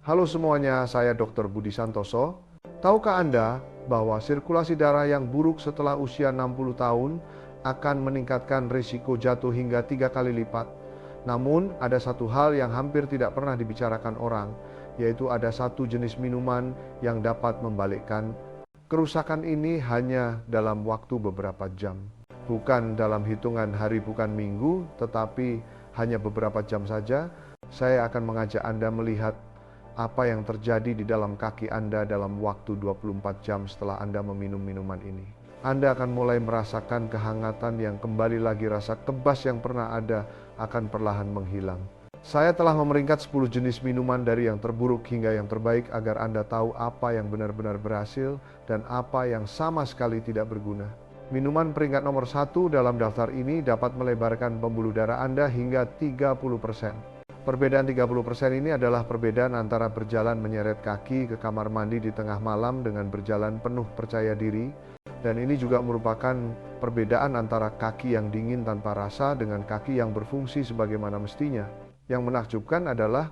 Halo semuanya, saya Dr. Budi Santoso. Tahukah Anda bahwa sirkulasi darah yang buruk setelah usia 60 tahun akan meningkatkan risiko jatuh hingga 3 kali lipat? Namun, ada satu hal yang hampir tidak pernah dibicarakan orang, yaitu ada satu jenis minuman yang dapat membalikkan kerusakan ini hanya dalam waktu beberapa jam. Bukan dalam hitungan hari, bukan minggu, tetapi hanya beberapa jam saja. Saya akan mengajak Anda melihat apa yang terjadi di dalam kaki Anda dalam waktu 24 jam setelah Anda meminum minuman ini. Anda akan mulai merasakan kehangatan yang kembali lagi, rasa kebas yang pernah ada akan perlahan menghilang. Saya telah memeringkat 10 jenis minuman dari yang terburuk hingga yang terbaik agar Anda tahu apa yang benar-benar berhasil dan apa yang sama sekali tidak berguna. Minuman peringkat nomor 1 dalam daftar ini dapat melebarkan pembuluh darah Anda hingga 30%. Perbedaan 30% ini adalah perbedaan antara berjalan menyeret kaki ke kamar mandi di tengah malam dengan berjalan penuh percaya diri, dan ini juga merupakan perbedaan antara kaki yang dingin tanpa rasa dengan kaki yang berfungsi sebagaimana mestinya. Yang menakjubkan adalah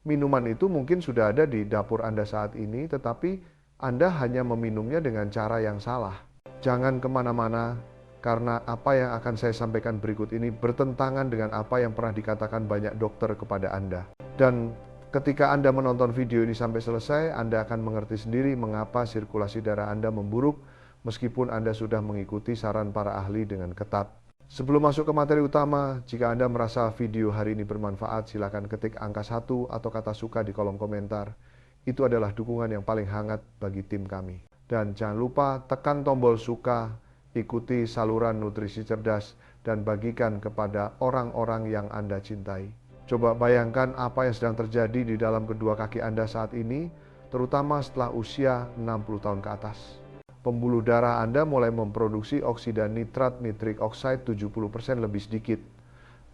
minuman itu mungkin sudah ada di dapur Anda saat ini, tetapi Anda hanya meminumnya dengan cara yang salah. Jangan kemana-mana, karena apa yang akan saya sampaikan berikut ini bertentangan dengan apa yang pernah dikatakan banyak dokter kepada Anda. Dan ketika Anda menonton video ini sampai selesai, Anda akan mengerti sendiri mengapa sirkulasi darah Anda memburuk, meskipun Anda sudah mengikuti saran para ahli dengan ketat. Sebelum masuk ke materi utama, jika Anda merasa video hari ini bermanfaat, silakan ketik angka 1 atau kata suka di kolom komentar. Itu adalah dukungan yang paling hangat bagi tim kami. Dan jangan lupa tekan tombol suka, ikuti saluran nutrisi cerdas, dan bagikan kepada orang-orang yang Anda cintai. Coba bayangkan apa yang sedang terjadi di dalam kedua kaki Anda saat ini, terutama setelah usia 60 tahun ke atas. Pembuluh darah Anda mulai memproduksi oksida nitrat nitric oxide 70% lebih sedikit.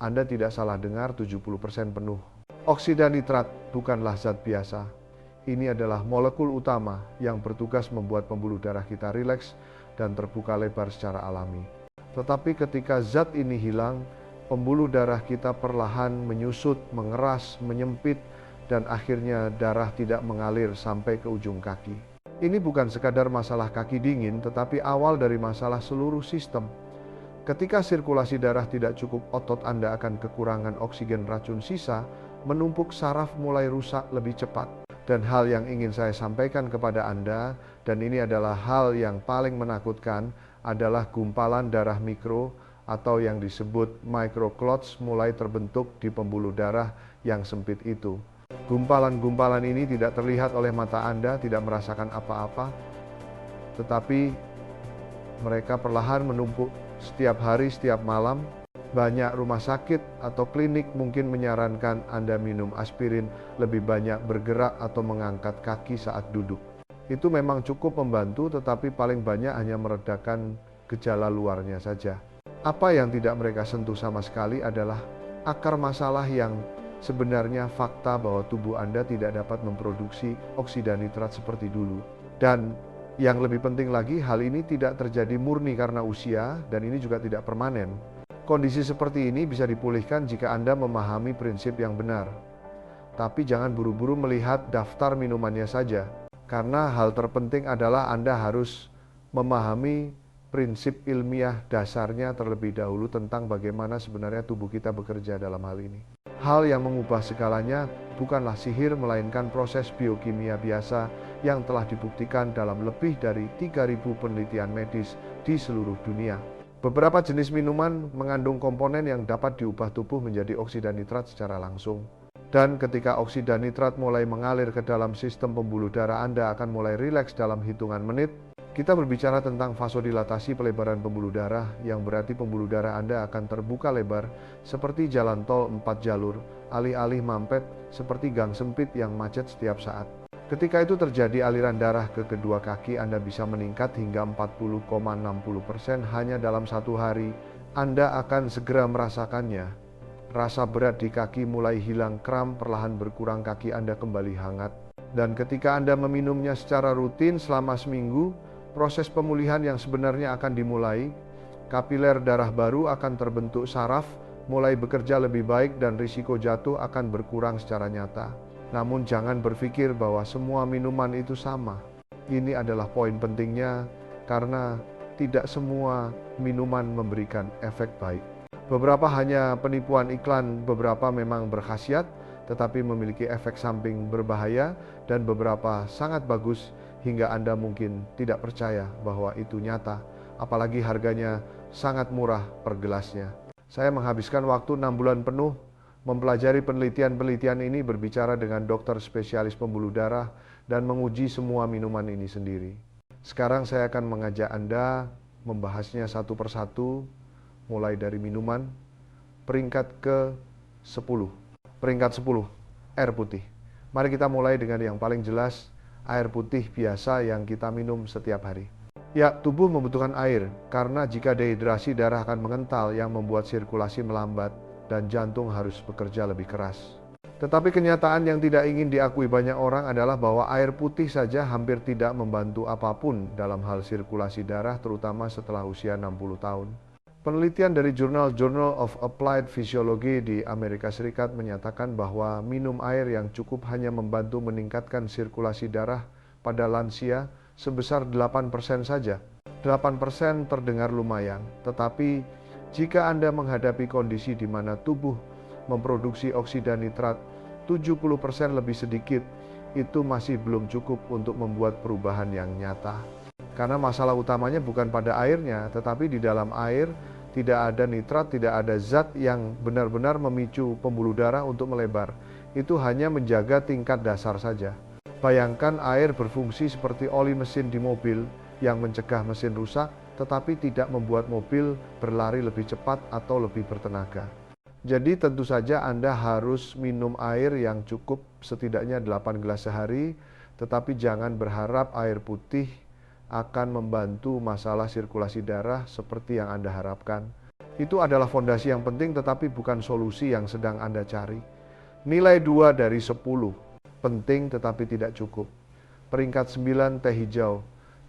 Anda tidak salah dengar, 70% penuh. Oksida nitrat bukanlah zat biasa. Ini adalah molekul utama yang bertugas membuat pembuluh darah kita rileks dan terbuka lebar secara alami. Tetapi ketika zat ini hilang, pembuluh darah kita perlahan menyusut, mengeras, menyempit, dan akhirnya darah tidak mengalir sampai ke ujung kaki. Ini bukan sekadar masalah kaki dingin, tetapi awal dari masalah seluruh sistem. Ketika sirkulasi darah tidak cukup, otot Anda akan kekurangan oksigen racun sisa, menumpuk saraf mulai rusak lebih cepat. Dan hal yang ingin saya sampaikan kepada Anda, dan ini adalah hal yang paling menakutkan, adalah gumpalan darah mikro atau yang disebut microclots mulai terbentuk di pembuluh darah yang sempit itu. Gumpalan-gumpalan ini tidak terlihat oleh mata Anda, tidak merasakan apa-apa, tetapi mereka perlahan menumpuk setiap hari, setiap malam. Banyak rumah sakit atau klinik mungkin menyarankan Anda minum aspirin, lebih banyak bergerak atau mengangkat kaki saat duduk. Itu memang cukup membantu, tetapi paling banyak hanya meredakan gejala luarnya saja. Apa yang tidak mereka sentuh sama sekali adalah akar masalah yang sebenarnya fakta bahwa tubuh Anda tidak dapat memproduksi oksida nitrat seperti dulu. Dan yang lebih penting lagi, hal ini tidak terjadi murni karena usia, dan ini juga tidak permanen. Kondisi seperti ini bisa dipulihkan jika Anda memahami prinsip yang benar. Tapi jangan buru-buru melihat daftar minumannya saja, karena hal terpenting adalah Anda harus memahami prinsip ilmiah dasarnya terlebih dahulu tentang bagaimana sebenarnya tubuh kita bekerja dalam hal ini. Hal yang mengubah segalanya bukanlah sihir, melainkan proses biokimia biasa yang telah dibuktikan dalam lebih dari 3.000 penelitian medis di seluruh dunia. Beberapa jenis minuman mengandung komponen yang dapat diubah tubuh menjadi oksida nitrat secara langsung. Dan ketika oksida nitrat mulai mengalir ke dalam sistem pembuluh darah, Anda akan mulai rileks dalam hitungan menit. Kita berbicara tentang vasodilatasi, pelebaran pembuluh darah, yang berarti pembuluh darah Anda akan terbuka lebar seperti jalan tol 4 jalur, alih-alih mampet seperti gang sempit yang macet setiap saat. Ketika itu terjadi, aliran darah ke kedua kaki Anda bisa meningkat hingga 40,60% hanya dalam satu hari. Anda akan segera merasakannya. Rasa berat di kaki mulai hilang, kram perlahan berkurang, kaki Anda kembali hangat. Dan ketika Anda meminumnya secara rutin selama seminggu, proses pemulihan yang sebenarnya akan dimulai. Kapiler darah baru akan terbentuk, saraf mulai bekerja lebih baik, dan risiko jatuh akan berkurang secara nyata. Namun jangan berpikir bahwa semua minuman itu sama. Ini adalah poin pentingnya karena tidak semua minuman memberikan efek baik. Beberapa hanya penipuan iklan, beberapa memang berkhasiat tetapi memiliki efek samping berbahaya, dan beberapa sangat bagus hingga Anda mungkin tidak percaya bahwa itu nyata, apalagi harganya sangat murah per gelasnya. Saya menghabiskan waktu 6 bulan penuh mempelajari penelitian-penelitian ini, berbicara dengan dokter spesialis pembuluh darah, dan menguji semua minuman ini sendiri. Sekarang saya akan mengajak Anda membahasnya satu persatu, mulai dari minuman. Peringkat ke-10. Peringkat 10, air putih. Mari kita mulai dengan yang paling jelas, air putih biasa yang kita minum setiap hari. Ya, tubuh membutuhkan air, karena jika dehidrasi darah akan mengental yang membuat sirkulasi melambat dan jantung harus bekerja lebih keras. Tetapi kenyataan yang tidak ingin diakui banyak orang adalah bahwa air putih saja hampir tidak membantu apapun dalam hal sirkulasi darah, terutama setelah usia 60 tahun. Penelitian dari jurnal Journal of Applied Physiology di Amerika Serikat menyatakan bahwa minum air yang cukup hanya membantu meningkatkan sirkulasi darah pada lansia sebesar 8% saja. 8% terdengar lumayan, tetapi jika Anda menghadapi kondisi di mana tubuh memproduksi oksida nitrat 70% lebih sedikit, itu masih belum cukup untuk membuat perubahan yang nyata. Karena masalah utamanya bukan pada airnya, tetapi di dalam air tidak ada nitrat, tidak ada zat yang benar-benar memicu pembuluh darah untuk melebar. Itu hanya menjaga tingkat dasar saja. Bayangkan air berfungsi seperti oli mesin di mobil yang mencegah mesin rusak, tetapi tidak membuat mobil berlari lebih cepat atau lebih bertenaga. Jadi tentu saja Anda harus minum air yang cukup, setidaknya 8 gelas sehari, tetapi jangan berharap air putih akan membantu masalah sirkulasi darah seperti yang Anda harapkan. Itu adalah fondasi yang penting, tetapi bukan solusi yang sedang Anda cari. Nilai 2 dari 10, penting tetapi tidak cukup. Peringkat 9, teh hijau.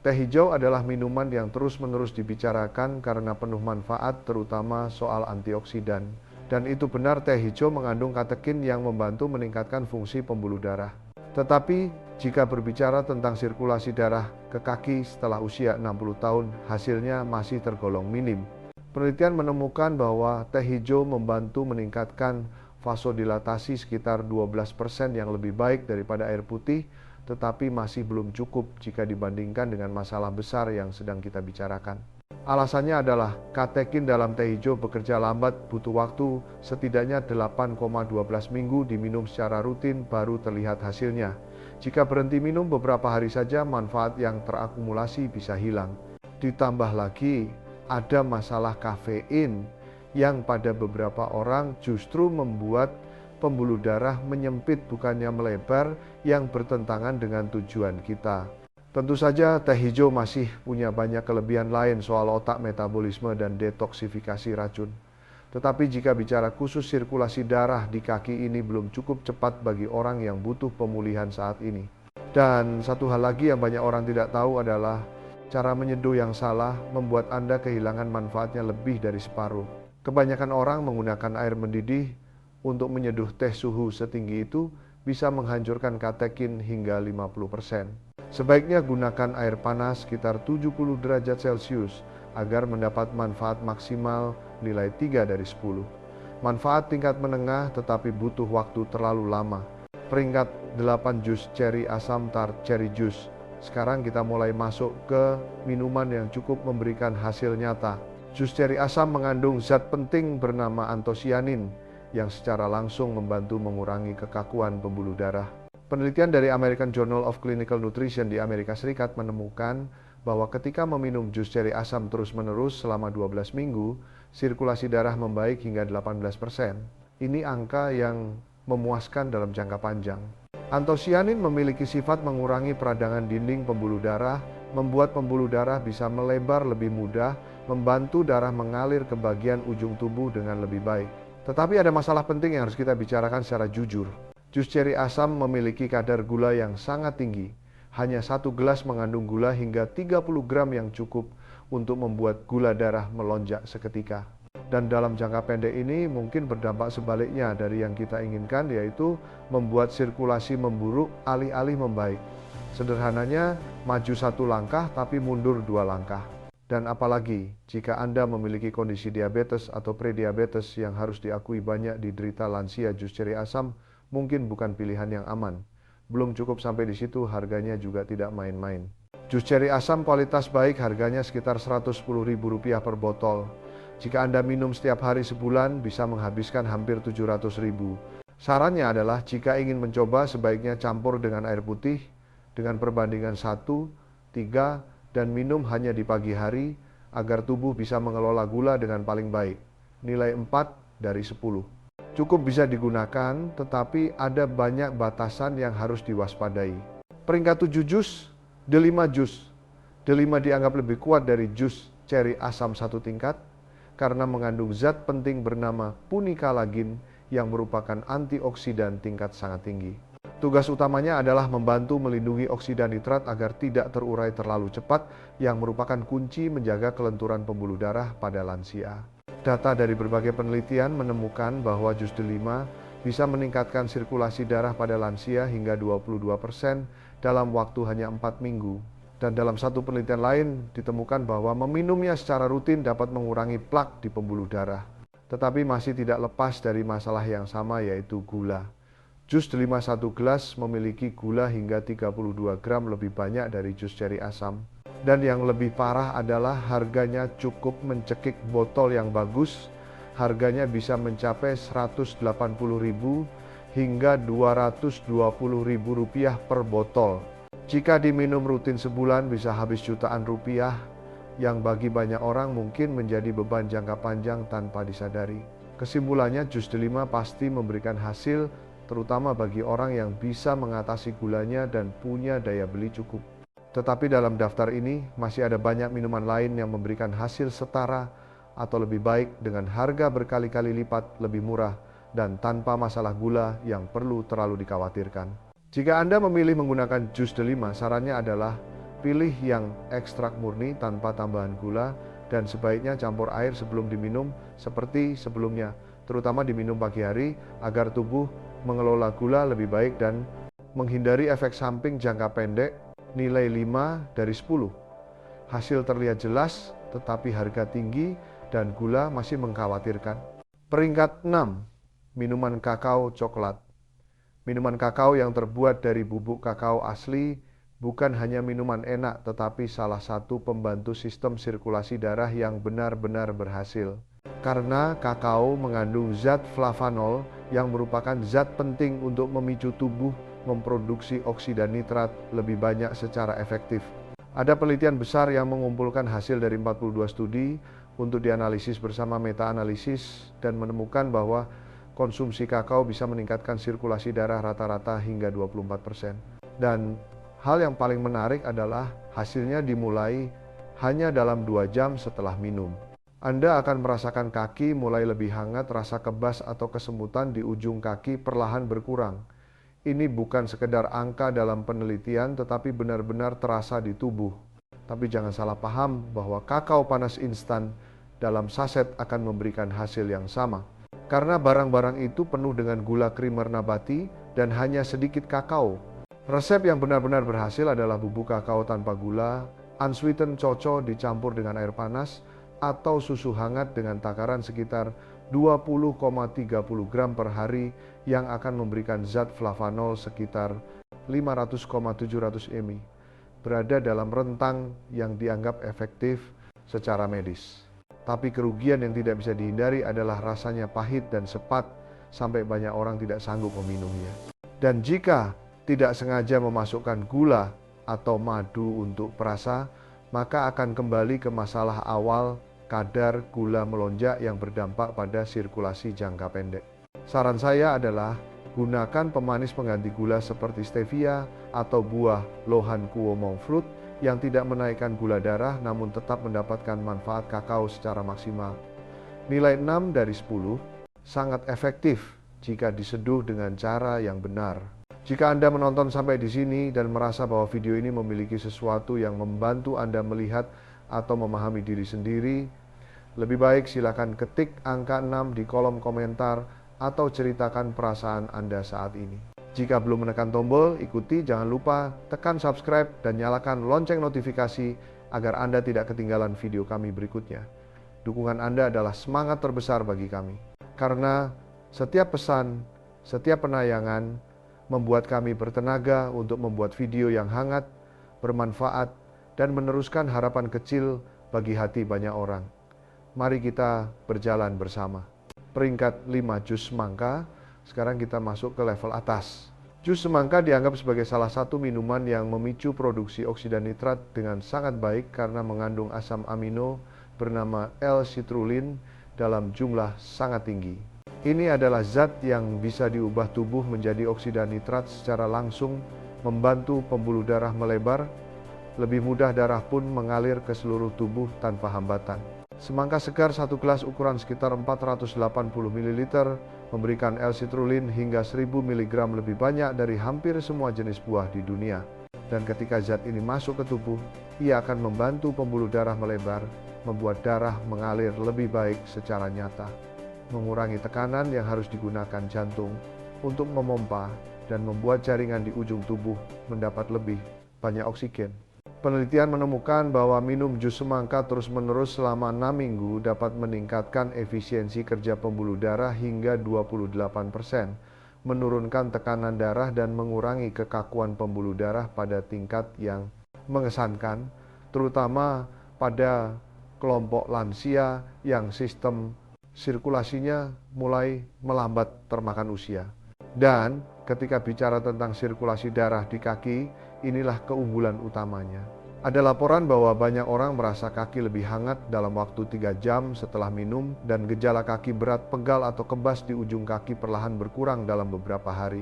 Teh hijau adalah minuman yang terus-menerus dibicarakan karena penuh manfaat, terutama soal antioksidan. Dan itu benar, teh hijau mengandung katekin yang membantu meningkatkan fungsi pembuluh darah. Tetapi jika berbicara tentang sirkulasi darah ke kaki setelah usia 60 tahun, hasilnya masih tergolong minim. Penelitian menemukan bahwa teh hijau membantu meningkatkan vasodilatasi sekitar 12% yang lebih baik daripada air putih, tetapi masih belum cukup jika dibandingkan dengan masalah besar yang sedang kita bicarakan. Alasannya adalah katekin dalam teh hijau bekerja lambat, butuh waktu setidaknya 8,12 minggu diminum secara rutin baru terlihat hasilnya. Jika berhenti minum beberapa hari saja, manfaat yang terakumulasi bisa hilang. Ditambah lagi, ada masalah kafein yang pada beberapa orang justru membuat pembuluh darah menyempit bukannya melebar, yang bertentangan dengan tujuan kita. Tentu saja teh hijau masih punya banyak kelebihan lain soal otak, metabolisme, dan detoksifikasi racun. Tetapi jika bicara khusus sirkulasi darah di kaki, ini belum cukup cepat bagi orang yang butuh pemulihan saat ini. Dan satu hal lagi yang banyak orang tidak tahu adalah cara menyeduh yang salah membuat Anda kehilangan manfaatnya lebih dari separuh. Kebanyakan orang menggunakan air mendidih untuk menyeduh teh suhu setinggi itu bisa menghancurkan katekin hingga 50%. Sebaiknya gunakan air panas sekitar 70 derajat Celcius agar mendapat manfaat maksimal nilai 3 dari 10. Manfaat tingkat menengah tetapi butuh waktu terlalu lama. Peringkat 8, jus ceri asam tart cherry juice. Sekarang kita mulai masuk ke minuman yang cukup memberikan hasil nyata. Jus ceri asam mengandung zat penting bernama antosianin yang secara langsung membantu mengurangi kekakuan pembuluh darah. Penelitian dari American Journal of Clinical Nutrition di Amerika Serikat menemukan bahwa ketika meminum jus ceri asam terus-menerus selama 12 minggu, sirkulasi darah membaik hingga 18%. Ini angka yang memuaskan dalam jangka panjang. Antosianin memiliki sifat mengurangi peradangan dinding pembuluh darah, membuat pembuluh darah bisa melebar lebih mudah, membantu darah mengalir ke bagian ujung tubuh dengan lebih baik. Tetapi ada masalah penting yang harus kita bicarakan secara jujur. Jus ceri asam memiliki kadar gula yang sangat tinggi. Hanya 1 gelas mengandung gula hingga 30 gram yang cukup untuk membuat gula darah melonjak seketika. Dan dalam jangka pendek ini mungkin berdampak sebaliknya dari yang kita inginkan, yaitu membuat sirkulasi memburuk alih-alih membaik. Sederhananya, maju satu langkah tapi mundur dua langkah. Dan apalagi jika Anda memiliki kondisi diabetes atau prediabetes yang harus diakui banyak diderita lansia, jus ceri asam mungkin bukan pilihan yang aman. Belum cukup sampai di situ, harganya juga tidak main-main. Jus ceri asam kualitas baik harganya sekitar Rp110.000 per botol. Jika Anda minum setiap hari sebulan, bisa menghabiskan hampir Rp700.000. Sarannya adalah jika ingin mencoba, sebaiknya campur dengan air putih dengan perbandingan 1:3 dan minum hanya di pagi hari agar tubuh bisa mengelola gula dengan paling baik. Nilai 4/10. Cukup bisa digunakan, tetapi ada banyak batasan yang harus diwaspadai. Peringkat 7 jus, D5 jus. D5 dianggap lebih kuat dari jus ceri asam 1 tingkat, karena mengandung zat penting bernama punikalagin yang merupakan antioksidan tingkat sangat tinggi. Tugas utamanya adalah membantu melindungi oksida nitrat agar tidak terurai terlalu cepat, yang merupakan kunci menjaga kelenturan pembuluh darah pada lansia. Data dari berbagai penelitian menemukan bahwa jus D5 bisa meningkatkan sirkulasi darah pada lansia hingga 22% dalam waktu hanya 4 minggu. Dan dalam satu penelitian lain ditemukan bahwa meminumnya secara rutin dapat mengurangi plak di pembuluh darah. Tetapi masih tidak lepas dari masalah yang sama, yaitu gula. Jus D5 1 gelas memiliki gula hingga 32 gram lebih banyak dari jus ceri asam. Dan yang lebih parah adalah harganya cukup mencekik. Botol yang bagus harganya bisa mencapai Rp180.000 hingga Rp220.000 per botol. Jika diminum rutin sebulan bisa habis jutaan rupiah, yang bagi banyak orang mungkin menjadi beban jangka panjang tanpa disadari. Kesimpulannya, jus D5 pasti memberikan hasil, terutama bagi orang yang bisa mengatasi gulanya dan punya daya beli cukup. Tetapi dalam daftar ini masih ada banyak minuman lain yang memberikan hasil setara atau lebih baik dengan harga berkali-kali lipat lebih murah dan tanpa masalah gula yang perlu terlalu dikhawatirkan. Jika Anda memilih menggunakan jus D5, sarannya adalah pilih yang ekstrak murni tanpa tambahan gula dan sebaiknya campur air sebelum diminum seperti sebelumnya, terutama diminum pagi hari agar tubuh mengelola gula lebih baik dan menghindari efek samping jangka pendek. Nilai 5/10. Hasil terlihat jelas, tetapi harga tinggi dan gula masih mengkhawatirkan. Peringkat 6. Minuman kakao coklat. Minuman kakao yang terbuat dari bubuk kakao asli bukan hanya minuman enak, tetapi salah satu pembantu sistem sirkulasi darah yang benar-benar berhasil. Karena kakao mengandung zat flavanol yang merupakan zat penting untuk memicu tubuh memproduksi oksida nitrat lebih banyak secara efektif. Ada penelitian besar yang mengumpulkan hasil dari 42 studi untuk dianalisis bersama meta-analisis dan menemukan bahwa konsumsi kakao bisa meningkatkan sirkulasi darah rata-rata hingga 24%. Dan hal yang paling menarik adalah hasilnya dimulai hanya dalam 2 jam setelah minum. Anda akan merasakan kaki mulai lebih hangat, rasa kebas atau kesemutan di ujung kaki perlahan berkurang. Ini bukan sekedar angka dalam penelitian, tetapi benar-benar terasa di tubuh. Tapi jangan salah paham bahwa kakao panas instan dalam saset akan memberikan hasil yang sama. Karena barang-barang itu penuh dengan gula krimer nabati dan hanya sedikit kakao. Resep yang benar-benar berhasil adalah bubuk kakao tanpa gula, unsweetened coco dicampur dengan air panas, atau susu hangat dengan takaran sekitar 20,30 gram per hari yang akan memberikan zat flavanol sekitar 500,700 mg. Berada dalam rentang yang dianggap efektif secara medis. Tapi kerugian yang tidak bisa dihindari adalah rasanya pahit dan sepat sampai banyak orang tidak sanggup meminumnya. Dan jika tidak sengaja memasukkan gula atau madu untuk perasa, maka akan kembali ke masalah awal, kadar gula melonjak yang berdampak pada sirkulasi jangka pendek. Saran saya adalah gunakan pemanis pengganti gula seperti stevia atau buah lohan kuo monk fruit yang tidak menaikkan gula darah namun tetap mendapatkan manfaat kakao secara maksimal. Nilai 6/10, sangat efektif jika diseduh dengan cara yang benar. Jika Anda menonton sampai di sini dan merasa bahwa video ini memiliki sesuatu yang membantu Anda melihat atau memahami diri sendiri, Lebih baik silakan ketik angka 6 di kolom komentar atau ceritakan perasaan Anda saat ini. Jika belum menekan tombol ikuti, jangan lupa tekan subscribe dan nyalakan lonceng notifikasi agar Anda tidak ketinggalan video kami berikutnya. Dukungan Anda adalah semangat terbesar bagi kami. Karena setiap pesan, setiap penayangan membuat kami bertenaga untuk membuat video yang hangat, bermanfaat, dan meneruskan harapan kecil bagi hati banyak orang. Mari kita berjalan bersama. Peringkat 5 jus semangka, sekarang kita masuk ke level atas. Jus semangka dianggap sebagai salah satu minuman yang memicu produksi oksida nitrat dengan sangat baik karena mengandung asam amino bernama L-citrulline dalam jumlah sangat tinggi. Ini adalah zat yang bisa diubah tubuh menjadi oksida nitrat secara langsung, membantu pembuluh darah melebar, lebih mudah darah pun mengalir ke seluruh tubuh tanpa hambatan. Semangka segar satu gelas ukuran sekitar 480 ml memberikan L-citrulline hingga 1000 mg lebih banyak dari hampir semua jenis buah di dunia. Dan ketika zat ini masuk ke tubuh, ia akan membantu pembuluh darah melebar, membuat darah mengalir lebih baik secara nyata, mengurangi tekanan yang harus digunakan jantung untuk memompa dan membuat jaringan di ujung tubuh mendapat lebih banyak oksigen. Penelitian menemukan bahwa minum jus semangka terus-menerus selama 6 minggu dapat meningkatkan efisiensi kerja pembuluh darah hingga 28%, menurunkan tekanan darah dan mengurangi kekakuan pembuluh darah pada tingkat yang mengesankan, terutama pada kelompok lansia yang sistem sirkulasinya mulai melambat termakan usia. Dan ketika bicara tentang sirkulasi darah di kaki, inilah keunggulan utamanya. Ada laporan bahwa banyak orang merasa kaki lebih hangat dalam waktu 3 jam setelah minum dan gejala kaki berat, pegal atau kebas di ujung kaki perlahan berkurang dalam beberapa hari.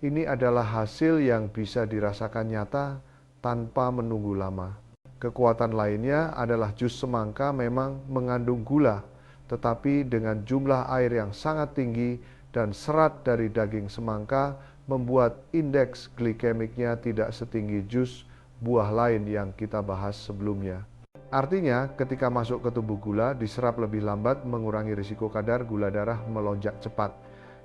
Ini adalah hasil yang bisa dirasakan nyata tanpa menunggu lama. Kekuatan lainnya adalah jus semangka memang mengandung gula, tetapi dengan jumlah air yang sangat tinggi dan serat dari daging semangka membuat indeks glikemiknya tidak setinggi jus buah lain yang kita bahas sebelumnya. Artinya, ketika masuk ke tubuh gula, diserap lebih lambat, mengurangi risiko kadar gula darah melonjak cepat.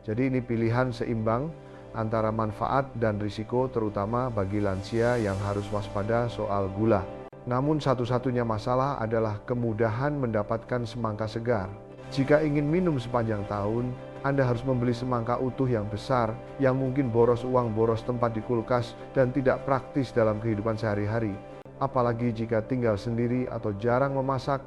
Jadi ini pilihan seimbang antara manfaat dan risiko, terutama bagi lansia yang harus waspada soal gula. Namun satu-satunya masalah adalah kemudahan mendapatkan semangka segar. Jika ingin minum sepanjang tahun, Anda harus membeli semangka utuh yang besar, yang mungkin boros uang, boros tempat di kulkas, dan tidak praktis dalam kehidupan sehari-hari. Apalagi jika tinggal sendiri atau jarang memasak,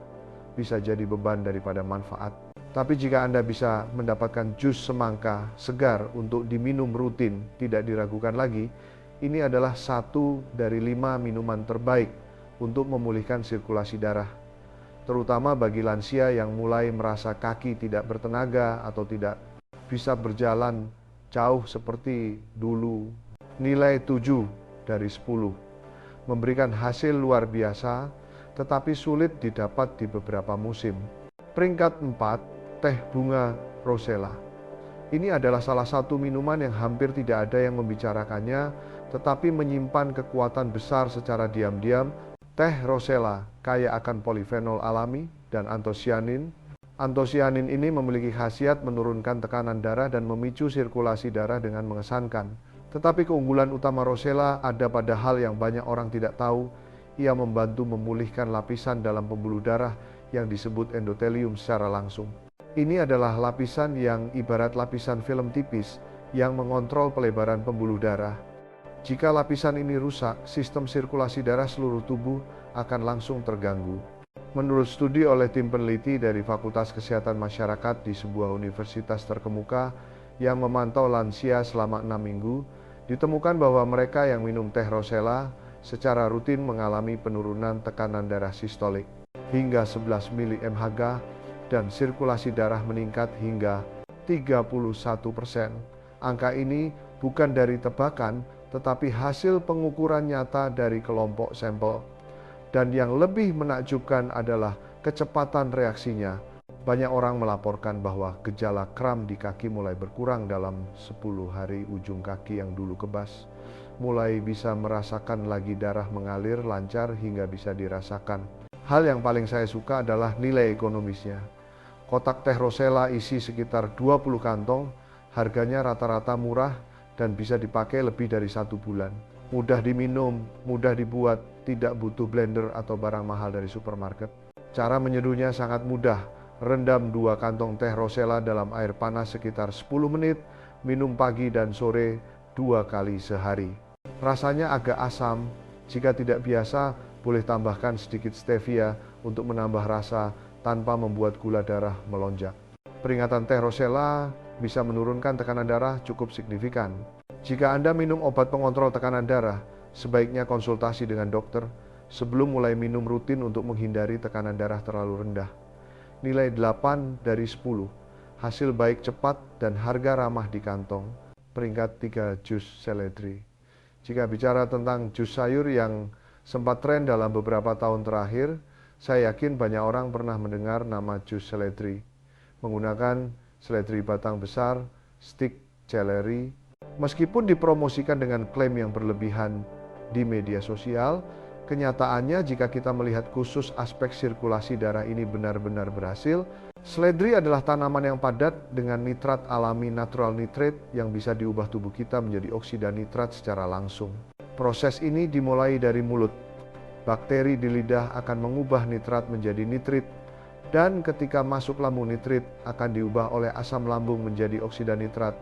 bisa jadi beban daripada manfaat. Tapi jika Anda bisa mendapatkan jus semangka segar untuk diminum rutin, tidak diragukan lagi, ini adalah 1 dari 5 minuman terbaik untuk memulihkan sirkulasi darah, terutama bagi lansia yang mulai merasa kaki tidak bertenaga atau tidak bisa berjalan jauh seperti dulu. Nilai 7 dari 10 memberikan hasil luar biasa, tetapi sulit didapat di beberapa musim. Peringkat 4, teh bunga rosella. Ini adalah salah satu minuman yang hampir tidak ada yang membicarakannya, tetapi menyimpan kekuatan besar secara diam-diam. Teh rosella kaya akan polifenol alami dan antosianin. Antosianin ini memiliki khasiat menurunkan tekanan darah dan memicu sirkulasi darah dengan mengesankan. Tetapi keunggulan utama rosella ada pada hal yang banyak orang tidak tahu. Ia membantu memulihkan lapisan dalam pembuluh darah yang disebut endotelium secara langsung. Ini adalah lapisan yang ibarat lapisan film tipis yang mengontrol pelebaran pembuluh darah. Jika lapisan ini rusak, sistem sirkulasi darah seluruh tubuh akan langsung terganggu. Menurut studi oleh tim peneliti dari Fakultas Kesehatan Masyarakat di sebuah universitas terkemuka yang memantau lansia selama 6 minggu, ditemukan bahwa mereka yang minum teh rosella secara rutin mengalami penurunan tekanan darah sistolik hingga 11 mg dan sirkulasi darah meningkat hingga 31%. Angka ini bukan dari tebakan, tetapi hasil pengukuran nyata dari kelompok sampel. Dan yang lebih menakjubkan adalah kecepatan reaksinya. Banyak orang melaporkan bahwa gejala kram di kaki mulai berkurang dalam 10 hari. Ujung kaki yang dulu kebas mulai bisa merasakan lagi darah mengalir lancar hingga bisa dirasakan. Hal yang paling saya suka adalah nilai ekonomisnya. Kotak teh rosella isi sekitar 20 kantong, harganya rata-rata murah dan bisa dipakai lebih dari 1 bulan. Mudah diminum, mudah dibuat, tidak butuh blender atau barang mahal dari supermarket. Cara menyeduhnya sangat mudah. Rendam 2 kantong teh rosella dalam air panas sekitar 10 menit, minum pagi dan sore 2 kali sehari. Rasanya agak asam, jika tidak biasa boleh tambahkan sedikit stevia untuk menambah rasa tanpa membuat gula darah melonjak. Peringatan teh rosella bisa menurunkan tekanan darah cukup signifikan. Jika Anda minum obat pengontrol tekanan darah, sebaiknya konsultasi dengan dokter sebelum mulai minum rutin untuk menghindari tekanan darah terlalu rendah. Nilai 8 dari 10, hasil baik cepat dan harga ramah di kantong. Peringkat 3 jus seledri. Jika bicara tentang jus sayur yang sempat tren dalam beberapa tahun terakhir, saya yakin banyak orang pernah mendengar nama jus seledri. Menggunakan seledri batang besar, stik celery. Meskipun dipromosikan dengan klaim yang berlebihan di media sosial, kenyataannya jika kita melihat khusus aspek sirkulasi darah ini benar-benar berhasil. Seledri adalah tanaman yang padat dengan nitrat alami natural nitrate yang bisa diubah tubuh kita menjadi oksida nitrat secara langsung. Proses ini dimulai dari mulut. Bakteri di lidah akan mengubah nitrat menjadi nitrit, dan ketika masuk lambung nitrit akan diubah oleh asam lambung menjadi oksida nitrat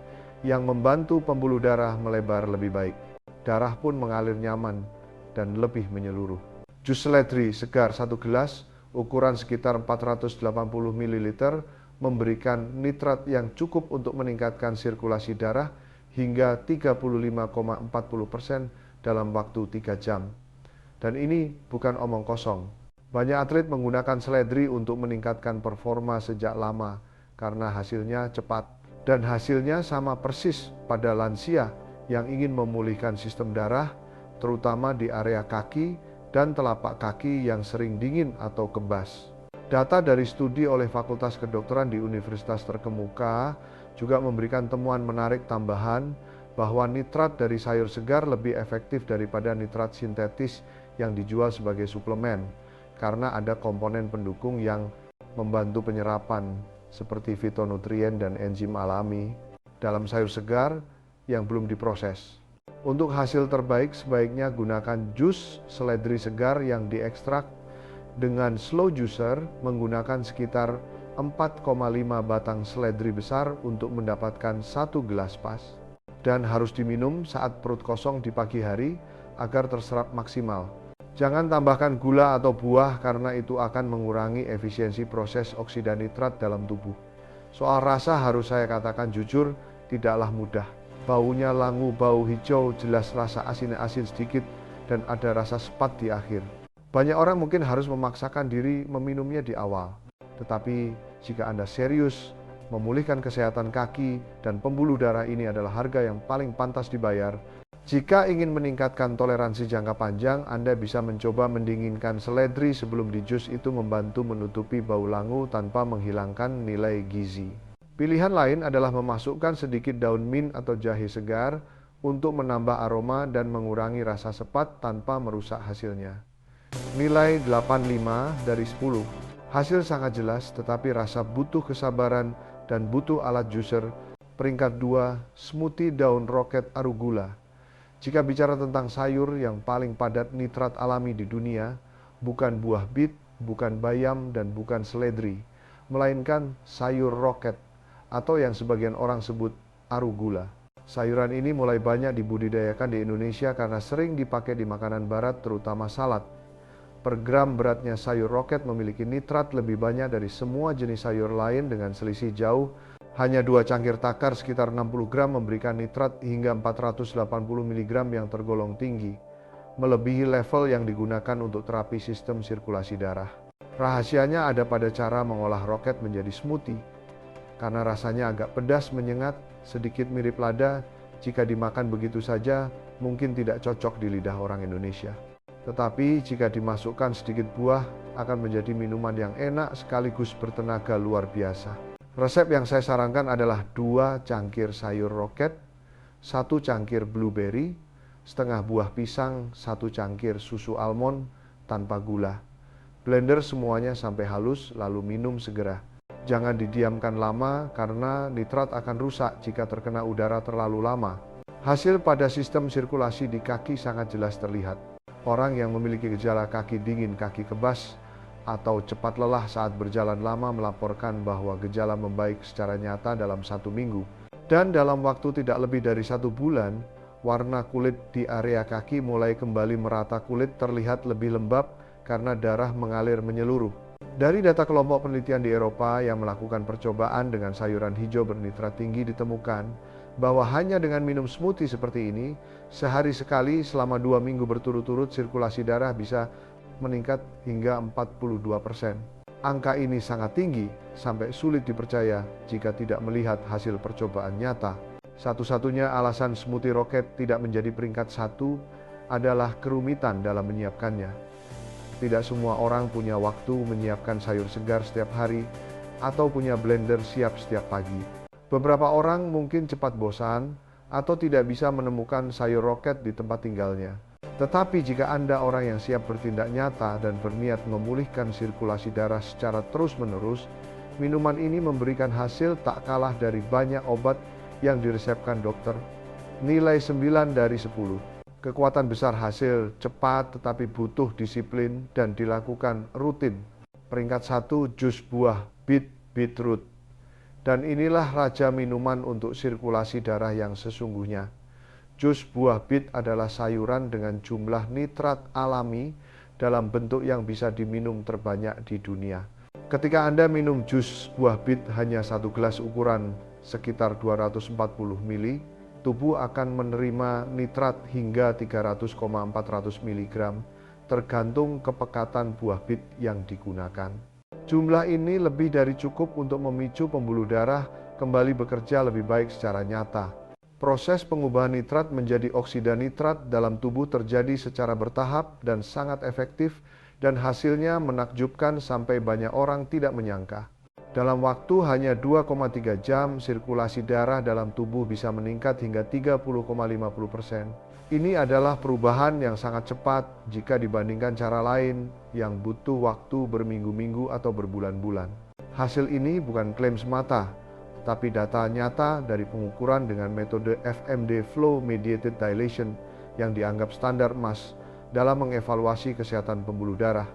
yang membantu pembuluh darah melebar lebih baik. Darah pun mengalir nyaman dan lebih menyeluruh. Jus seledri segar 1 gelas, ukuran sekitar 480 ml, memberikan nitrat yang cukup untuk meningkatkan sirkulasi darah hingga 35,40% dalam waktu 3 jam. Dan ini bukan omong kosong. Banyak atlet menggunakan seledri untuk meningkatkan performa sejak lama karena hasilnya cepat. Dan hasilnya sama persis pada lansia yang ingin memulihkan sistem darah, terutama di area kaki dan telapak kaki yang sering dingin atau kebas. Data dari studi oleh Fakultas Kedokteran di universitas terkemuka juga memberikan temuan menarik tambahan bahwa nitrat dari sayur segar lebih efektif daripada nitrat sintetis yang dijual sebagai suplemen karena ada komponen pendukung yang membantu penyerapan seperti fitonutrien dan enzim alami dalam sayur segar yang belum diproses. Untuk hasil terbaik sebaiknya gunakan jus seledri segar yang diekstrak dengan slow juicer menggunakan sekitar 4,5 batang seledri besar untuk mendapatkan 1 gelas pas. Dan harus diminum saat perut kosong di pagi hari agar terserap maksimal. Jangan tambahkan gula atau buah karena itu akan mengurangi efisiensi proses oksida nitrat dalam tubuh. Soal rasa harus saya katakan jujur, tidaklah mudah. Baunya langu bau hijau, jelas rasa asin-asin sedikit dan ada rasa sepat di akhir. Banyak orang mungkin harus memaksakan diri meminumnya di awal. Tetapi jika Anda serius memulihkan kesehatan kaki dan pembuluh darah, ini adalah harga yang paling pantas dibayar. Jika ingin meningkatkan toleransi jangka panjang, Anda bisa mencoba mendinginkan seledri sebelum di jus, itu membantu menutupi bau langu tanpa menghilangkan nilai gizi. Pilihan lain adalah memasukkan sedikit daun mint atau jahe segar untuk menambah aroma dan mengurangi rasa sepat tanpa merusak hasilnya. Nilai 85 dari 10. Hasil sangat jelas, tetapi rasa butuh kesabaran dan butuh alat juicer. Peringkat 2, smoothie daun roket arugula. Jika bicara tentang sayur yang paling padat nitrat alami di dunia, bukan buah bit, bukan bayam, dan bukan seledri, melainkan sayur roket atau yang sebagian orang sebut arugula. Sayuran ini mulai banyak dibudidayakan di Indonesia karena sering dipakai di makanan barat, terutama salad. Per gram beratnya sayur roket memiliki nitrat lebih banyak dari semua jenis sayur lain dengan selisih jauh. Hanya 2 cangkir takar sekitar 60 gram memberikan nitrat hingga 480 mg yang tergolong tinggi, melebihi level yang digunakan untuk terapi sistem sirkulasi darah. Rahasianya ada pada cara mengolah roket menjadi smoothie. Karena rasanya agak pedas menyengat, sedikit mirip lada, jika dimakan begitu saja mungkin tidak cocok di lidah orang Indonesia. Tetapi jika dimasukkan sedikit buah, akan menjadi minuman yang enak sekaligus bertenaga luar biasa. Resep yang saya sarankan adalah 2 cangkir sayur roket, 1 cangkir blueberry, setengah buah pisang, 1 cangkir susu almond tanpa gula, Blender semuanya sampai halus, lalu minum segera. Jangan didiamkan lama karena nitrat akan rusak jika terkena udara terlalu lama. Hasil pada sistem sirkulasi di kaki sangat jelas terlihat. Orang yang memiliki gejala kaki dingin, kaki kebas, atau cepat lelah saat berjalan lama melaporkan bahwa gejala membaik secara nyata dalam 1 minggu. Dan dalam waktu tidak lebih dari 1 bulan, warna kulit di area kaki mulai kembali merata, kulit terlihat lebih lembab karena darah mengalir menyeluruh. Dari data kelompok penelitian di Eropa yang melakukan percobaan dengan sayuran hijau bernitrat tinggi ditemukan bahwa hanya dengan minum smoothie seperti ini, sehari sekali selama 2 minggu berturut-turut sirkulasi darah bisa meningkat hingga 42%. Angka ini sangat tinggi, sampai sulit dipercaya jika tidak melihat hasil percobaan nyata. Satu-satunya alasan smoothie rocket tidak menjadi peringkat 1 adalah kerumitan dalam menyiapkannya. Tidak semua orang punya waktu menyiapkan sayur segar setiap hari atau punya blender siap setiap pagi. Beberapa orang mungkin cepat bosan atau tidak bisa menemukan sayur roket di tempat tinggalnya. Tetapi jika Anda orang yang siap bertindak nyata dan berniat memulihkan sirkulasi darah secara terus-menerus, minuman ini memberikan hasil tak kalah dari banyak obat yang diresepkan dokter. Nilai 9 dari 10. Kekuatan besar, hasil cepat tetapi butuh disiplin dan dilakukan rutin. Peringkat 1, jus buah beetroot. Dan inilah raja minuman untuk sirkulasi darah yang sesungguhnya. Jus buah beet adalah sayuran dengan jumlah nitrat alami dalam bentuk yang bisa diminum terbanyak di dunia. Ketika Anda minum jus buah beet hanya 1 gelas ukuran sekitar 240 ml, tubuh akan menerima nitrat hingga 300,400 mg tergantung kepekatan buah beet yang digunakan. Jumlah ini lebih dari cukup untuk memicu pembuluh darah kembali bekerja lebih baik secara nyata. Proses pengubahan nitrat menjadi oksida nitrat dalam tubuh terjadi secara bertahap dan sangat efektif, dan hasilnya menakjubkan sampai banyak orang tidak menyangka. Dalam waktu hanya 2,3 jam, sirkulasi darah dalam tubuh bisa meningkat hingga 30,50%. Ini adalah perubahan yang sangat cepat jika dibandingkan cara lain yang butuh waktu berminggu-minggu atau berbulan-bulan. Hasil ini bukan klaim semata, tetapi data nyata dari pengukuran dengan metode FMD Flow Mediated Dilation yang dianggap standar emas dalam mengevaluasi kesehatan pembuluh darah,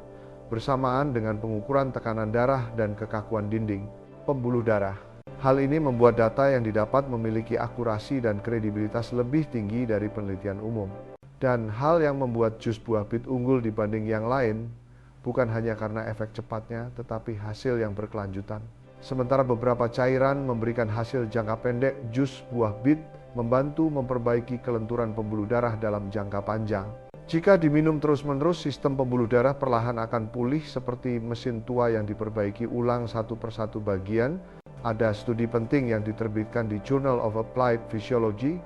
bersamaan dengan pengukuran tekanan darah dan kekakuan dinding pembuluh darah. Hal ini membuat data yang didapat memiliki akurasi dan kredibilitas lebih tinggi dari penelitian umum. Dan hal yang membuat jus buah beet unggul dibanding yang lain bukan hanya karena efek cepatnya, tetapi hasil yang berkelanjutan. Sementara beberapa cairan memberikan hasil jangka pendek, jus buah beet membantu memperbaiki kelenturan pembuluh darah dalam jangka panjang. Jika diminum terus-menerus, sistem pembuluh darah perlahan akan pulih seperti mesin tua yang diperbaiki ulang satu persatu bagian. Ada studi penting yang diterbitkan di Journal of Applied Physiology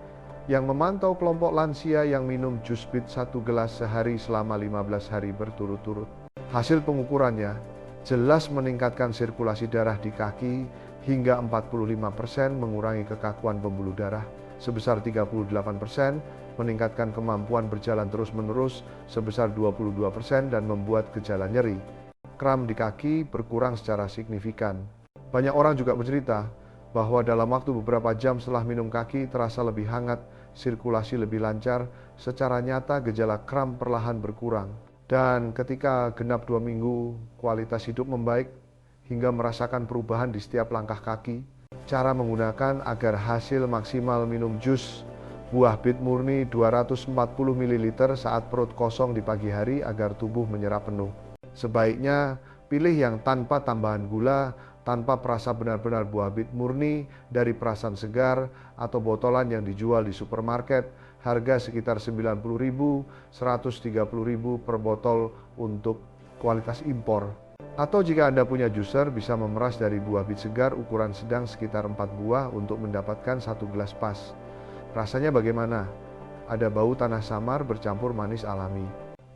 yang memantau kelompok lansia yang minum jus beet 1 gelas sehari selama 15 hari berturut-turut. Hasil pengukurannya jelas meningkatkan sirkulasi darah di kaki hingga 45%, mengurangi kekakuan pembuluh darah sebesar 38%, meningkatkan kemampuan berjalan terus-menerus sebesar 22%, dan membuat gejala nyeri, kram di kaki berkurang secara signifikan. Banyak orang juga bercerita bahwa dalam waktu beberapa jam setelah minum kaki terasa lebih hangat, sirkulasi lebih lancar, secara nyata gejala kram perlahan berkurang. Dan ketika genap 2 minggu, kualitas hidup membaik hingga merasakan perubahan di setiap langkah kaki. Cara menggunakan agar hasil maksimal: minum jus buah beet murni 240 ml saat perut kosong di pagi hari agar tubuh menyerap penuh. Sebaiknya pilih yang tanpa tambahan gula, tanpa perasa benar-benar buah beet murni dari perasan segar atau botolan yang dijual di supermarket, harga sekitar 90.000, 130.000 per botol untuk kualitas impor. Atau jika Anda punya juicer, bisa memeras dari buah beet segar ukuran sedang sekitar 4 buah untuk mendapatkan 1 gelas pas. Rasanya bagaimana? Ada bau tanah samar bercampur manis alami.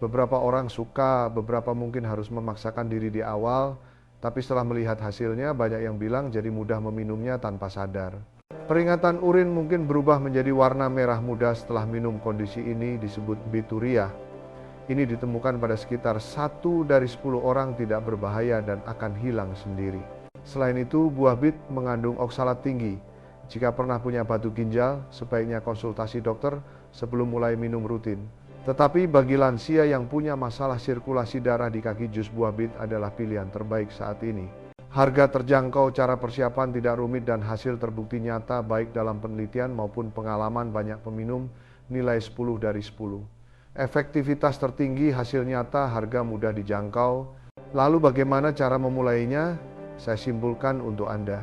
Beberapa orang suka, beberapa mungkin harus memaksakan diri di awal, tapi setelah melihat hasilnya, banyak yang bilang jadi mudah meminumnya tanpa sadar. Peringatan urin mungkin berubah menjadi warna merah muda setelah minum. Kondisi ini disebut bituria. Ini ditemukan pada sekitar 1 dari 10 orang tidak berbahaya dan akan hilang sendiri. Selain itu, buah bit mengandung oksalat tinggi. Jika pernah punya batu ginjal, sebaiknya konsultasi dokter sebelum mulai minum rutin. Tetapi bagi lansia yang punya masalah sirkulasi darah di kaki, jus buah bit adalah pilihan terbaik saat ini. Harga terjangkau, cara persiapan tidak rumit, dan hasil terbukti nyata baik dalam penelitian maupun pengalaman banyak peminum, nilai 10 dari 10. Efektivitas tertinggi, hasil nyata, harga mudah dijangkau. Lalu bagaimana cara memulainya? Saya simpulkan untuk Anda.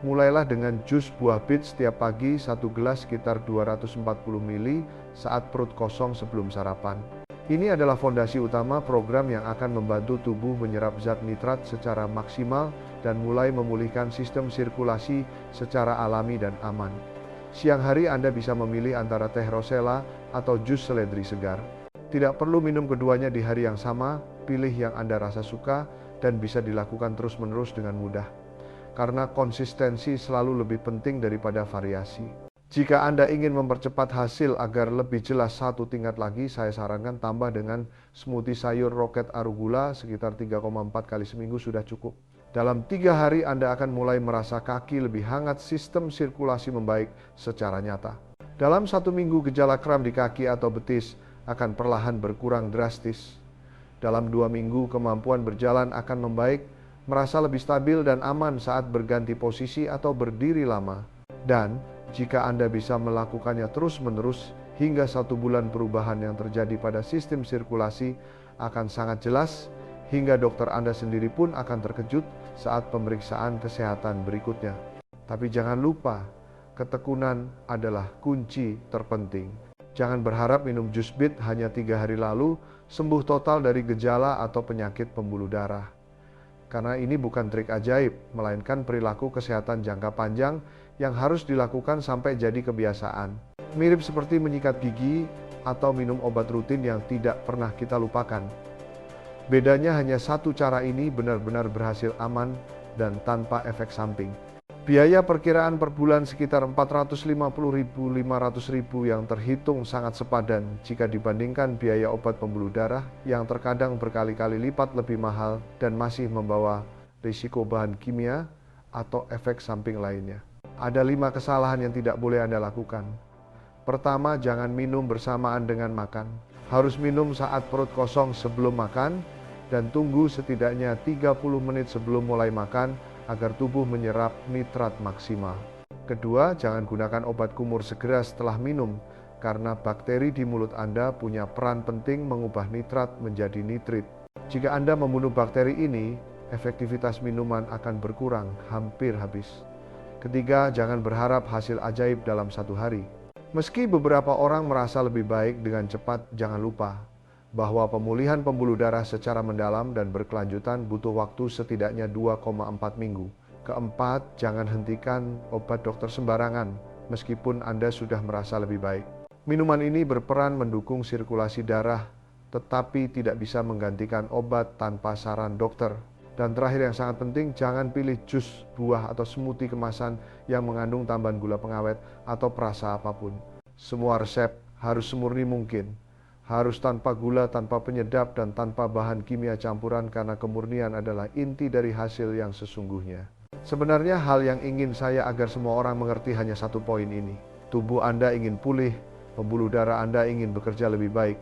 Mulailah dengan jus buah bit setiap pagi, 1 gelas sekitar 240 ml saat perut kosong sebelum sarapan. Ini adalah fondasi utama program yang akan membantu tubuh menyerap zat nitrat secara maksimal dan mulai memulihkan sistem sirkulasi secara alami dan aman. Siang hari Anda bisa memilih antara teh rosella atau jus seledri segar. Tidak perlu minum keduanya di hari yang sama, pilih yang Anda rasa suka dan bisa dilakukan terus-menerus dengan mudah. Karena konsistensi selalu lebih penting daripada variasi. Jika Anda ingin mempercepat hasil agar lebih jelas satu tingkat lagi, saya sarankan tambah dengan smoothie sayur roket arugula sekitar 3,4 kali seminggu sudah cukup. Dalam 3 hari Anda akan mulai merasa kaki lebih hangat, sistem sirkulasi membaik secara nyata. Dalam 1 minggu gejala kram di kaki atau betis akan perlahan berkurang drastis. Dalam 2 minggu kemampuan berjalan akan membaik, merasa lebih stabil dan aman saat berganti posisi atau berdiri lama. Dan jika Anda bisa melakukannya terus-menerus hingga 1 bulan, perubahan yang terjadi pada sistem sirkulasi akan sangat jelas, hingga dokter Anda sendiri pun akan terkejut saat pemeriksaan kesehatan berikutnya. Tapi jangan lupa, ketekunan adalah kunci terpenting. Jangan berharap minum jus bit hanya 3 hari lalu sembuh total dari gejala atau penyakit pembuluh darah. Karena ini bukan trik ajaib, melainkan perilaku kesehatan jangka panjang yang harus dilakukan sampai jadi kebiasaan. Mirip seperti menyikat gigi atau minum obat rutin yang tidak pernah kita lupakan. Bedanya hanya satu, cara ini benar-benar berhasil aman dan tanpa efek samping. Biaya perkiraan per bulan sekitar 450.000–500.000 yang terhitung sangat sepadan jika dibandingkan biaya obat pembuluh darah yang terkadang berkali-kali lipat lebih mahal dan masih membawa risiko bahan kimia atau efek samping lainnya. Ada 5 kesalahan yang tidak boleh Anda lakukan. Pertama, jangan minum bersamaan dengan makan. Harus minum saat perut kosong sebelum makan dan tunggu setidaknya 30 menit sebelum mulai makan agar tubuh menyerap nitrat maksimal. Kedua, jangan gunakan obat kumur segera setelah minum karena bakteri di mulut Anda punya peran penting mengubah nitrat menjadi nitrit. Jika Anda membunuh bakteri ini, efektivitas minuman akan berkurang hampir habis. Ketiga, jangan berharap hasil ajaib dalam 1 hari. Meski beberapa orang merasa lebih baik dengan cepat, jangan lupa bahwa pemulihan pembuluh darah secara mendalam dan berkelanjutan butuh waktu setidaknya 2,4 minggu. Keempat, jangan hentikan obat dokter sembarangan meskipun Anda sudah merasa lebih baik. Minuman ini berperan mendukung sirkulasi darah, tetapi tidak bisa menggantikan obat tanpa saran dokter. Dan terakhir yang sangat penting, jangan pilih jus buah atau smoothie kemasan yang mengandung tambahan gula pengawet atau perasa apapun. Semua resep harus semurni mungkin. Harus tanpa gula, tanpa penyedap, dan tanpa bahan kimia campuran karena kemurnian adalah inti dari hasil yang sesungguhnya. Sebenarnya hal yang ingin saya agar semua orang mengerti hanya satu poin ini. Tubuh Anda ingin pulih, pembuluh darah Anda ingin bekerja lebih baik.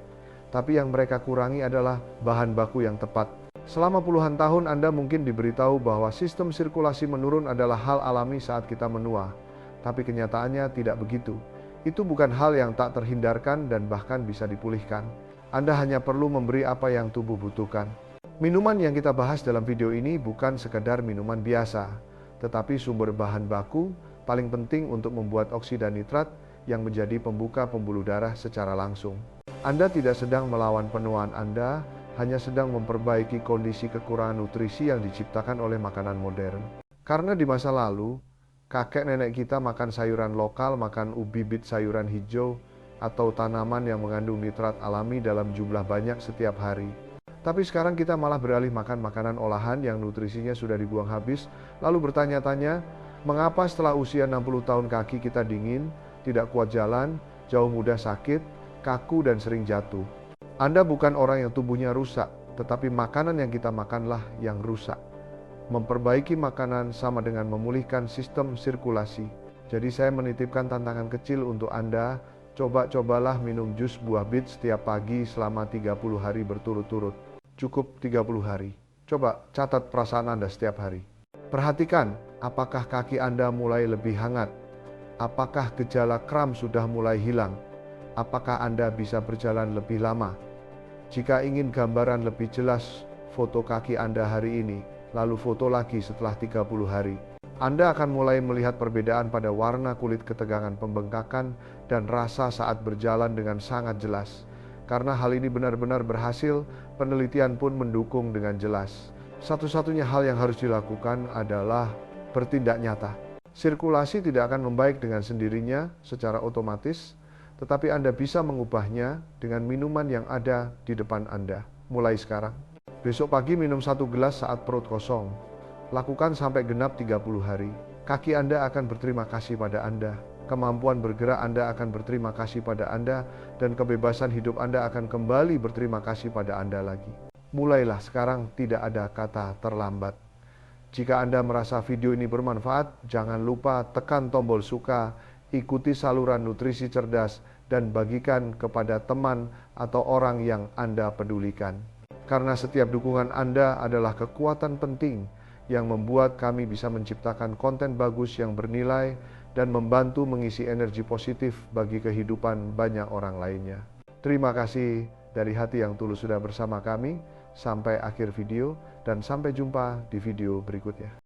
Tapi yang mereka kurangi adalah bahan baku yang tepat. Selama puluhan tahun Anda mungkin diberitahu bahwa sistem sirkulasi menurun adalah hal alami saat kita menua. Tapi kenyataannya tidak begitu. Itu bukan hal yang tak terhindarkan dan bahkan bisa dipulihkan. Anda hanya perlu memberi apa yang tubuh butuhkan. Minuman yang kita bahas dalam video ini bukan sekadar minuman biasa, tetapi sumber bahan baku paling penting untuk membuat oksida nitrat yang menjadi pembuka pembuluh darah secara langsung. Anda tidak sedang melawan penuaan Anda, hanya sedang memperbaiki kondisi kekurangan nutrisi yang diciptakan oleh makanan modern. Karena di masa lalu, kakek nenek kita makan sayuran lokal, makan ubi bit sayuran hijau, atau tanaman yang mengandung nitrat alami dalam jumlah banyak setiap hari. Tapi sekarang kita malah beralih makan makanan olahan yang nutrisinya sudah dibuang habis, lalu bertanya-tanya, mengapa setelah usia 60 tahun kaki kita dingin, tidak kuat jalan, jauh mudah sakit, kaku dan sering jatuh. Anda bukan orang yang tubuhnya rusak, tetapi makanan yang kita makanlah yang rusak. Memperbaiki makanan sama dengan memulihkan sistem sirkulasi. Jadi saya menitipkan tantangan kecil untuk Anda, cobalah minum jus buah bit setiap pagi selama 30 hari berturut-turut. Cukup 30 hari. Coba catat perasaan Anda setiap hari. Perhatikan, apakah kaki Anda mulai lebih hangat? Apakah gejala kram sudah mulai hilang? Apakah Anda bisa berjalan lebih lama? Jika ingin gambaran lebih jelas foto kaki Anda hari ini, lalu foto lagi setelah 30 hari, Anda akan mulai melihat perbedaan pada warna kulit, ketegangan pembengkakan, dan rasa saat berjalan dengan sangat jelas. Karena hal ini benar-benar berhasil, penelitian pun mendukung dengan jelas. Satu-satunya hal yang harus dilakukan adalah bertindak nyata. Sirkulasi tidak akan membaik dengan sendirinya secara otomatis, tetapi Anda bisa mengubahnya dengan minuman yang ada di depan Anda. Mulai sekarang. Besok pagi minum 1 gelas saat perut kosong. Lakukan sampai genap 30 hari. Kaki Anda akan berterima kasih pada Anda. Kemampuan bergerak Anda akan berterima kasih pada Anda. Dan kebebasan hidup Anda akan kembali berterima kasih pada Anda lagi. Mulailah sekarang, tidak ada kata terlambat. Jika Anda merasa video ini bermanfaat, jangan lupa tekan tombol suka, ikuti saluran nutrisi cerdas, dan bagikan kepada teman atau orang yang Anda pedulikan. Karena setiap dukungan Anda adalah kekuatan penting yang membuat kami bisa menciptakan konten bagus yang bernilai dan membantu mengisi energi positif bagi kehidupan banyak orang lainnya. Terima kasih dari hati yang tulus sudah bersama kami sampai akhir video, dan sampai jumpa di video berikutnya.